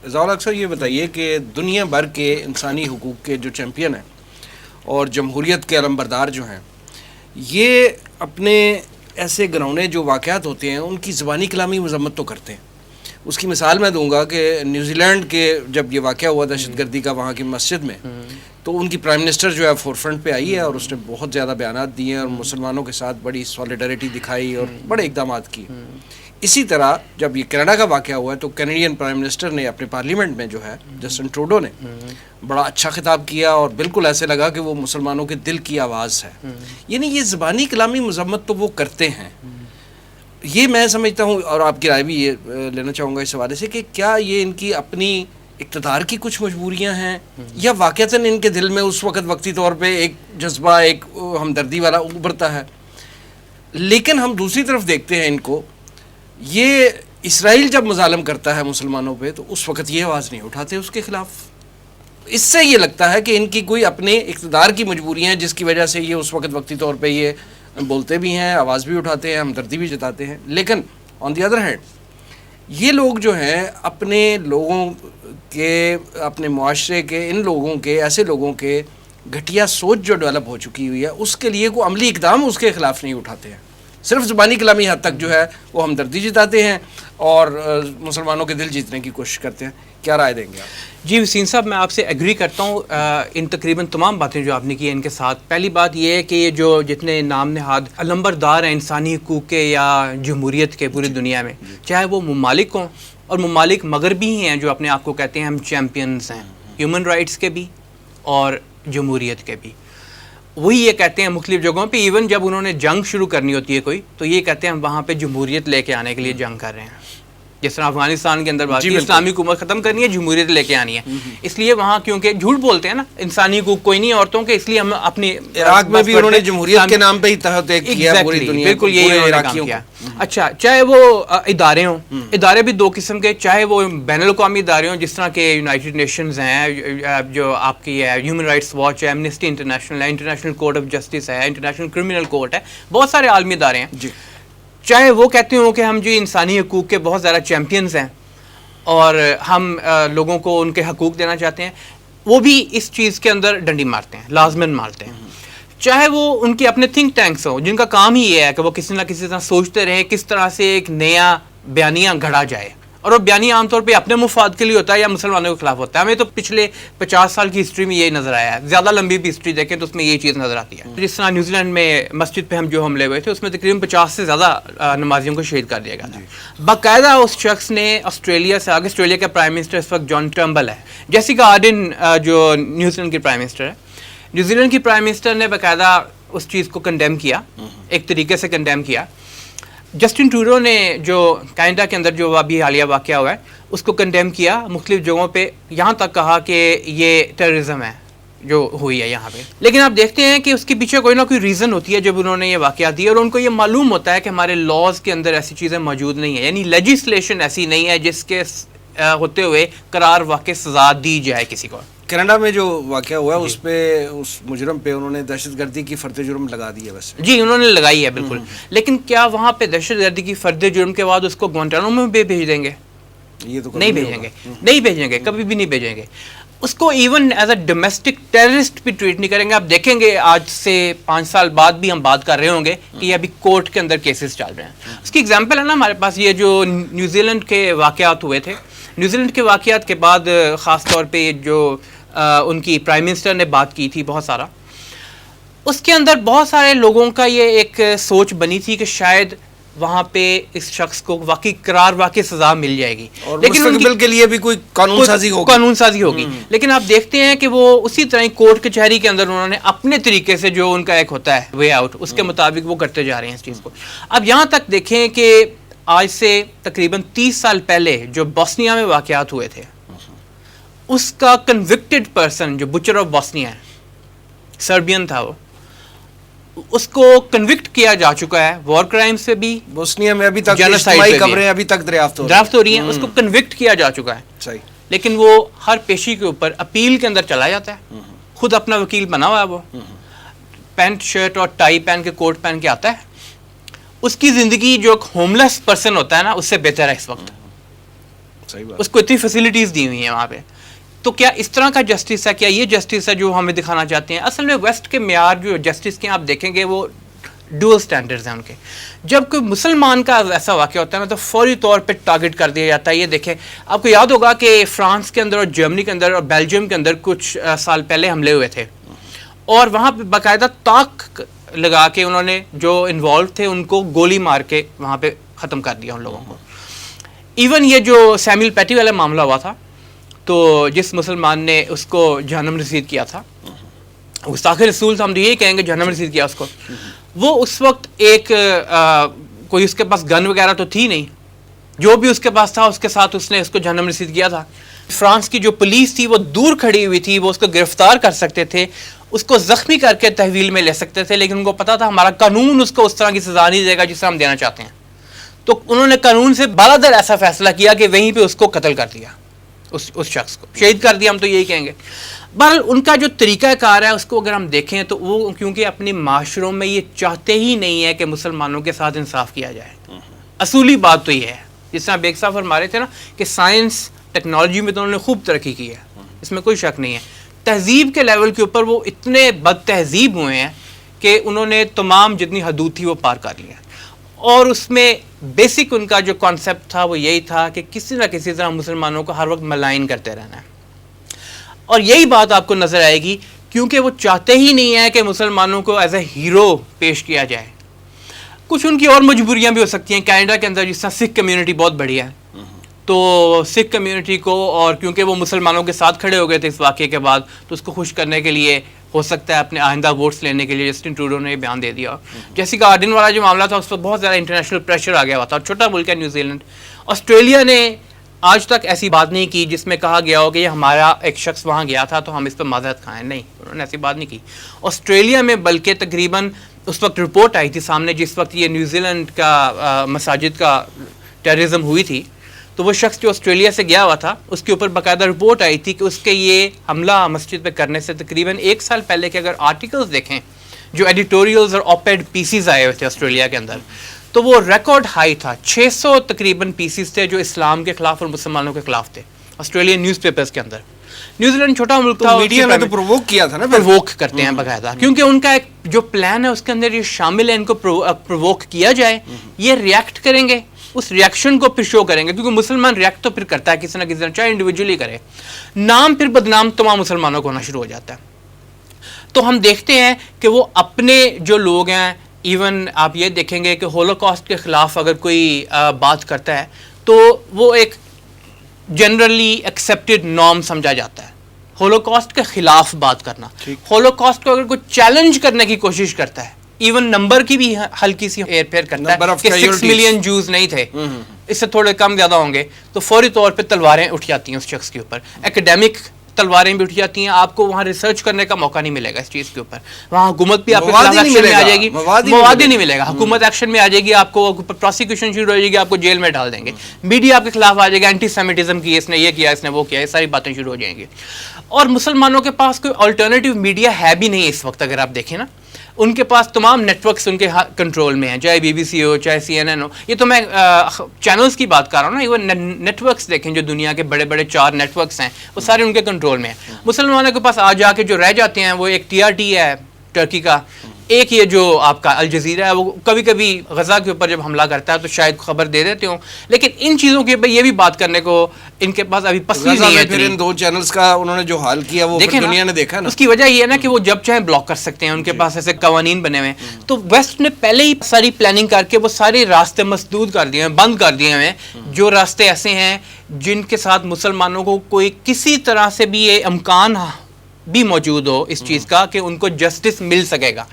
ضیاء اکثر یہ بتائیے کہ دنیا بھر کے انسانی حقوق کے جو چیمپئن ہیں اور جمہوریت کے علمبردار جو ہیں، یہ اپنے ایسے گراؤنے جو واقعات ہوتے ہیں ان کی زبانی کلامی مذمت تو کرتے ہیں. اس کی مثال میں دوں گا کہ نیوزی لینڈ کے جب یہ واقعہ ہوا دہشت گردی کا وہاں کی مسجد میں، تو ان کی پرائم منسٹر جو ہے فور فرنٹ پہ آئی ہے اور اس نے بہت زیادہ بیانات دیے ہیں اور مسلمانوں کے ساتھ بڑی سالیڈریٹی دکھائی اور بڑے اقدامات کیے. اسی طرح جب یہ کینیڈا کا واقعہ ہوا ہے تو کینیڈین پرائم منسٹر نے اپنے پارلیمنٹ میں جو ہے جسٹن ٹروڈو نے بڑا اچھا خطاب کیا اور بالکل ایسے لگا کہ وہ مسلمانوں کے دل کی آواز ہے. یعنی یہ زبانی کلامی مذمت تو وہ کرتے ہیں. یہ میں سمجھتا ہوں، اور آپ کی رائے بھی یہ لینا چاہوں گا اس حوالے سے، کہ کیا یہ ان کی اپنی اقتدار کی کچھ مجبوریاں ہیں یا واقعتاً ان کے دل میں اس وقت وقتی طور پہ ایک جذبہ، ایک ہمدردی والا ابھرتا ہے. لیکن ہم دوسری طرف دیکھتے ہیں ان کو، یہ اسرائیل جب مظالم کرتا ہے مسلمانوں پہ تو اس وقت یہ آواز نہیں اٹھاتے اس کے خلاف. اس سے یہ لگتا ہے کہ ان کی کوئی اپنے اقتدار کی مجبوریاں ہیں جس کی وجہ سے یہ اس وقت وقتی طور پہ یہ بولتے بھی ہیں، آواز بھی اٹھاتے ہیں، ہمدردی بھی جتاتے ہیں. لیکن آن دی ادر ہینڈ یہ لوگ جو ہیں اپنے لوگوں کے، اپنے معاشرے کے، ان لوگوں کے، ایسے لوگوں کے گھٹیا سوچ جو ڈیولپ ہو چکی ہوئی ہے اس کے لیے کوئی عملی اقدام اس کے خلاف نہیں اٹھاتے ہیں. صرف زبانی کلامی حد تک جو ہے وہ ہمدردی جتاتے ہیں اور مسلمانوں کے دل جیتنے کی کوشش کرتے ہیں. کیا رائے دیں گے آپ؟ جی وسیم صاحب، میں آپ سے ایگری کرتا ہوں ان تقریباً تمام باتیں جو آپ نے کی ہیں ان کے ساتھ. پہلی بات یہ ہے کہ یہ جو جتنے نام نہاد علمبردار ہیں انسانی حقوق کے یا جمہوریت کے پوری دنیا میں، چاہے وہ ممالک ہوں اور ممالک مغربی ہی ہیں جو اپنے آپ کو کہتے ہیں ہم چیمپئنز ہیں ہیومن رائٹس کے بھی اور جمہوریت کے بھی، وہی یہ کہتے ہیں مختلف جگہوں پہ. ایون جب انہوں نے جنگ شروع کرنی ہوتی ہے کوئی، تو یہ کہتے ہیں ہم وہاں پہ جمہوریت لے کے آنے کے لیے جنگ کر رہے ہیں. جس طرح افغانستان کے اندر بات کی اسلامی حکومت ختم کرنی ہے، جمہوریت لے کے آنی ہے. اس لیے وہاں کیونکہ جھوٹ بولتے ہیں نا انسانی حقوق کوئی نہیں عورتوں کے، اس لیے ہم اپنی عراق میں بھی انہوں نے جمہوریت کے نام پہ ہی تحت کیا پوری دنیا، بالکل یہی انہوں نے کام کیا. اچھا، چاہے وہ ادارے ہوں، ادارے بھی دو قسم کے، چاہے وہ بین الاقوامی ادارے ہوں جس طرح کے یونائٹڈ نیشنز ہیں، جو آپ کی ہے ہیومن رائٹس واچ ہے، ایمنسٹی انٹرنیشنل ہے، انٹرنیشنل کورٹ آف جسٹس ہے، انٹرنیشنل کرمنل کورٹ ہے، بہت سارے عالمی ادارے ہیں. چاہے وہ کہتے ہوں کہ ہم جو انسانی حقوق کے بہت زیادہ چیمپئنز ہیں اور ہم لوگوں کو ان کے حقوق دینا چاہتے ہیں، وہ بھی اس چیز کے اندر ڈنڈی مارتے ہیں، لازماً مارتے ہیں. چاہے وہ ان کے اپنے تھنک ٹینکس ہوں جن کا کام ہی یہ ہے کہ وہ کسی نہ کسی طرح سوچتے رہیں کس طرح سے ایک نیا بیانیہ گھڑا جائے، اور وہ بیانیہ عام طور پہ اپنے مفاد کے لیے ہوتا ہے یا مسلمانوں کے خلاف ہوتا ہے. ہمیں تو پچھلے 50 سال کی ہسٹری میں یہی نظر آیا ہے، زیادہ لمبی بھی ہسٹری دیکھیں تو اس میں یہی چیز نظر آتی ہے. جس طرح نیوزی لینڈ میں مسجد پہ ہم جو حملے ہوئے تھے اس میں تقریباً 50 سے زیادہ نمازیوں کو شہید کر دیا گیا تھا. باقاعدہ اس شخص نے آسٹریلیا سے آگے، آسٹریلیا کا پرائم منسٹر اس وقت جان ٹرمبل ہے، جیسیکا آرڈن جو نیوزی لینڈ کی پرائم منسٹر ہے، نیوزی لینڈ کی پرائم منسٹر نے باقاعدہ اس چیز کو کنڈیم کیا، ایک طریقے سے کنڈیم کیا. جسٹن ٹروڈو نے جو کینیڈا کے اندر جو ابھی حالیہ واقعہ ہوا ہے اس کو کنڈیم کیا مختلف جگہوں پہ، یہاں تک کہا کہ یہ ٹیررزم ہے جو ہوئی ہے یہاں پہ. لیکن آپ دیکھتے ہیں کہ اس کے پیچھے کوئی نہ کوئی ریزن ہوتی ہے جب انہوں نے یہ واقعہ دیا، اور ان کو یہ معلوم ہوتا ہے کہ ہمارے لاز کے اندر ایسی چیزیں موجود نہیں ہیں، یعنی لیجسلیشن ایسی نہیں ہے جس کے ہوتے ہوئے قرار واقع سزا دی جائے کسی کو. کینیڈا میں جو واقعہ ہوا ہے اس پہ، اس مجرم پہ انہوں نے دہشت گردی کی فرد جرم لگا دی ہے. ویسے جی انہوں نے لگائی ہے بالکل، لیکن کیا وہاں پہ دہشت گردی کی فرد جرم کے بعد اس کو گوانٹانامو میں بھی بھیج دیں گے؟ یہ تو نہیں بھیجیں گے، نہیں بھیجیں گے، کبھی بھی نہیں بھیجیں گے. اس کو even as a domestic terrorist بھی ٹریٹ نہیں کریں گے. آپ دیکھیں گے آج سے 5 سال بعد بھی ہم بات کر رہے ہوں گے کہ یہ ابھی کورٹ کے اندر کیسز چل رہے ہیں. اس کی ایگزامپل ہے نا ہمارے پاس یہ جو نیوزی لینڈ کے واقعات ہوئے تھے. نیوزی لینڈ کے واقعات کے بعد خاص طور پہ جو ان کی پرائم منسٹر نے بات کی تھی بہت سارا، اس کے اندر بہت سارے لوگوں کا یہ ایک سوچ بنی تھی کہ شاید وہاں پہ اس شخص کو واقعی قرار واقع سزا مل جائے گی، لیکن مستقبل کے لیے بھی کوئی قانون سازی ہوگی. لیکن آپ دیکھتے ہیں کہ وہ اسی طرح کورٹ کچہری کے اندر انہوں نے اپنے طریقے سے جو ان کا ایک ہوتا ہے وے آؤٹ، اس کے مطابق وہ کرتے جا رہے ہیں اس چیز کو. اب یہاں تک دیکھیں کہ آج سے تقریباً 30 سال پہلے جو بوسنیا میں واقعات ہوئے تھے، اس کا کنوکٹڈ پرسن جو بچر آف بوسنیا ہے، سربین تھا، وہ اس کو کنوکٹ کیا جا چکا ہے وار کرائم سے بھی. بوسنیا میں ابھی تک اجتماعی خبریں ابھی تک دریافت ہو رہی ہیں، اس کو کنوکٹ کیا جا چکا ہے. صحیح. لیکن وہ ہر پیشی کے اوپر اپیل کے اندر چلا جاتا ہے، خود اپنا وکیل بنا ہوا ہے، وہ پینٹ شرٹ اور ٹائی پہن کے، کوٹ پہن کے آتا ہے. اس کی زندگی جو ایک ہوم لیس پرسن ہوتا ہے نا، اس سے بہتر ہے اس وقت. صحیح بات. اس کو اتنی فیسلٹیز دی ہوئی ہیں وہاں پہ. تو کیا اس طرح کا جسٹس ہے؟ کیا یہ جسٹس ہے جو ہمیں دکھانا چاہتے ہیں؟ اصل میں ویسٹ کے معیار جو جسٹس کے آپ دیکھیں گے وہ ڈوئل سٹینڈرڈز ہیں ان کے. جب کوئی مسلمان کا ایسا واقعہ ہوتا ہے نا تو فوری طور پہ ٹارگٹ کر دیا جاتا ہے. یہ دیکھیں آپ کو یاد ہوگا کہ فرانس کے اندر اور جرمنی کے اندر اور بیلجیم کے اندر کچھ سال پہلے حملے ہوئے تھے اور وہاں پہ باقاعدہ طاق لگا کے انہوں نے جو انوالو تھے ان کو گولی مار کے وہاں پہ ختم کر دیا ان لوگوں کو. ایون یہ جو سیموئل پیٹی والا معاملہ ہوا تھا تو جس مسلمان نے اس کو جہنم رسید کیا تھا, گستاخ رسول تھا, ہم تو یہی کہیں گے جہنم رسید کیا اس کو. وہ اس وقت ایک کوئی اس کے پاس گن وغیرہ تو تھی نہیں, جو بھی اس کے پاس تھا اس کے ساتھ اس نے اس کو جہنم رسید کیا تھا. فرانس کی جو پولیس تھی وہ دور کھڑی ہوئی تھی, وہ اس کو گرفتار کر سکتے تھے, اس کو زخمی کر کے تحویل میں لے سکتے تھے, لیکن ان کو پتا تھا ہمارا قانون اس کو اس طرح کی سزا نہیں دے گا جس طرح ہم دینا چاہتے ہیں. تو انہوں نے قانون سے بالادر ایسا فیصلہ کیا کہ وہیں پہ اس کو قتل کر دیا, اس شخص کو شہید کر دیا, ہم تو یہی کہیں گے. بہرحال ان کا جو طریقہ کار ہے اس کو اگر ہم دیکھیں تو وہ کیونکہ اپنے معاشروں میں یہ چاہتے ہی نہیں ہے کہ مسلمانوں کے ساتھ انصاف کیا جائے. اصولی بات تو یہ ہے, جس طرح بیگ صاحب فرما رہے تھے نا کہ سائنس ٹیکنالوجی میں تو انہوں نے خوب ترقی کی ہے, اس میں کوئی شک نہیں ہے. تہذیب کے لیول کے اوپر وہ اتنے بد تہذیب ہوئے ہیں کہ انہوں نے تمام جتنی حدود تھی وہ پار کر لی ہے. اور اس میں بیسک ان کا جو کانسیپٹ تھا وہ یہی تھا کہ کسی نہ کسی طرح مسلمانوں کو ہر وقت ملائن کرتے رہنا ہے. اور یہی بات آپ کو نظر آئے گی کیونکہ وہ چاہتے ہی نہیں ہے کہ مسلمانوں کو ایز اے ہیرو پیش کیا جائے. کچھ ان کی اور مجبوریاں بھی ہو سکتی ہیں. کینیڈا کے اندر جس طرح سکھ کمیونٹی بہت بڑی ہے, تو سکھ کمیونٹی کو, اور کیونکہ وہ مسلمانوں کے ساتھ کھڑے ہو گئے تھے اس واقعے کے بعد, تو اس کو خوش کرنے کے لیے ہو سکتا ہے اپنے آئندہ ووٹس لینے کے لیے جسٹن ٹروڈو نے یہ بیان دے دیا. جیسیکا آرڈن والا جو معاملہ تھا اس پر بہت زیادہ انٹرنیشنل پریشر آ گیا ہوا تھا, اور چھوٹا ملک ہے نیوزی لینڈ. آسٹریلیا نے آج تک ایسی بات نہیں کی جس میں کہا گیا ہو کہ یہ ہمارا ایک شخص وہاں گیا تھا تو ہم اس پہ معذرت کھائیں. نہیں, انہوں نے ایسی بات نہیں کی. آسٹریلیا میں بلکہ تقریباً اس وقت رپورٹ آئی تھی سامنے جس وقت یہ نیوزی لینڈ کا مساجد کا ٹیررزم ہوئی تھی, تو وہ شخص جو آسٹریلیا سے گیا ہوا تھا اس کے اوپر باقاعدہ رپورٹ آئی تھی کہ اس کے یہ حملہ مسجد پہ کرنے سے تقریباً 1 سال پہلے کے اگر آرٹیکلز دیکھیں جو ایڈیٹوریلز اور آپیڈ پیسز آئے ہوئے تھے آسٹریلیا کے اندر, تو وہ ریکارڈ ہائی تھا. 600 تقریباً پیسز تھے جو اسلام کے خلاف اور مسلمانوں کے خلاف تھے آسٹریلین نیوز پیپرز کے اندر. نیوزی لینڈ چھوٹا ملک تھا, میڈیا نے تو پرووک کیا تھا نا, پرووک کرتے ہیں باقاعدہ, کیونکہ ان کا ایک جو پلان ہے اس کے اندر یہ شامل ہے ان کو پرووک کیا جائے, یہ ریئیکٹ کریں گے, اس ریئیکشن کو پھر شو کریں گے, کیونکہ مسلمان ریئیکٹ تو پھر کرتا ہے کسی نہ کسی طرح, چاہے انڈیویجولی کرے, نام پھر بدنام تمام مسلمانوں کو ہونا شروع ہو جاتا ہے. تو ہم دیکھتے ہیں کہ وہ اپنے جو لوگ ہیں, ایون آپ یہ دیکھیں گے کہ ہولوکاسٹ کے خلاف اگر کوئی بات کرتا ہے تو وہ ایک جنرلی ایکسیپٹڈ نارم سمجھا جاتا ہے ہولوکاسٹ کے خلاف بات کرنا. ہولوکاسٹ کو اگر کوئی چیلنج کرنے کی کوشش کرتا ہے, ایون نمبر کی بھی ہلکی سی ہیر پھیر کرتا ہے کہ 6 ملین جوز نہیں تھے, اس سے تھوڑے کم زیادہ ہوں گے, تو فوری طور پہ تلواریں اٹھ جاتی ہیں اس شخص کے اوپر. ایکیڈیمک تلواریں بھی اٹھ جاتی ہیں, آپ کو وہاں ریسرچ کرنے کا موقع نہیں ملے گا اس چیز کے اوپر. وہاں حکومت بھی آپ کے خلاف ایکشن میں آ جائے گی, مواد ہی نہیں ملے گا, حکومت ایکشن میں آ جائے گی, آپ کو پروسیکیوشن شروع ہو جائے گی, آپ کو جیل میں ڈال دیں گے. میڈیا آپ کے خلاف آ جائے گا, اینٹی سیمیٹزم کی, اس نے یہ کیا, اس نے وہ کیا, یہ ساری باتیں شروع ہو جائیں گی. اور مسلمانوں کے پاس کوئی الٹرنیٹیو میڈیا ہے بھی نہیں اس وقت. اگر آپ دیکھیں نا, ان کے پاس تمام نیٹ ورکس ان کے کنٹرول میں ہیں, چاہے بی بی سی ہو, چاہے CNN ہو. یہ تو میں چینلز کی بات کر رہا ہوں نا, ایون نیٹ ورکس دیکھیں جو دنیا کے بڑے بڑے 4 نیٹ ورکس ہیں وہ سارے ان کے کنٹرول میں ہیں. مسلمانوں کے پاس آ جا کے جو رہ جاتے ہیں وہ ایک TRT ہے ٹرکی کا, ایک یہ جو آپ کا الجزیرہ ہے, وہ کبھی کبھی غزہ کے اوپر جب حملہ کرتا ہے تو شاید خبر دے دیتے ہوں, لیکن ان چیزوں کے یہ بھی بات کرنے کو ان کے پاس ابھی پسند نہیں ہے. پھر ان 2 چینلز کا انہوں نے جو حال کیا وہ دنیا نے دیکھا نا. اس کی وجہ یہ ہے نا کہ وہ جب چاہیں بلاک کر سکتے ہیں, ان کے پاس ایسے قوانین بنے ہوئے ہیں. تو ویسٹ نے پہلے ہی ساری پلاننگ کر کے وہ سارے راستے مسدود کر دیے ہیں, بند کر دیے ہیں, جو راستے ایسے ہیں جن کے ساتھ مسلمانوں کو کوئی کسی طرح سے بھی یہ امکان بھی موجود ہو اس چیز کا کہ ان کو جسٹس مل سکے گا.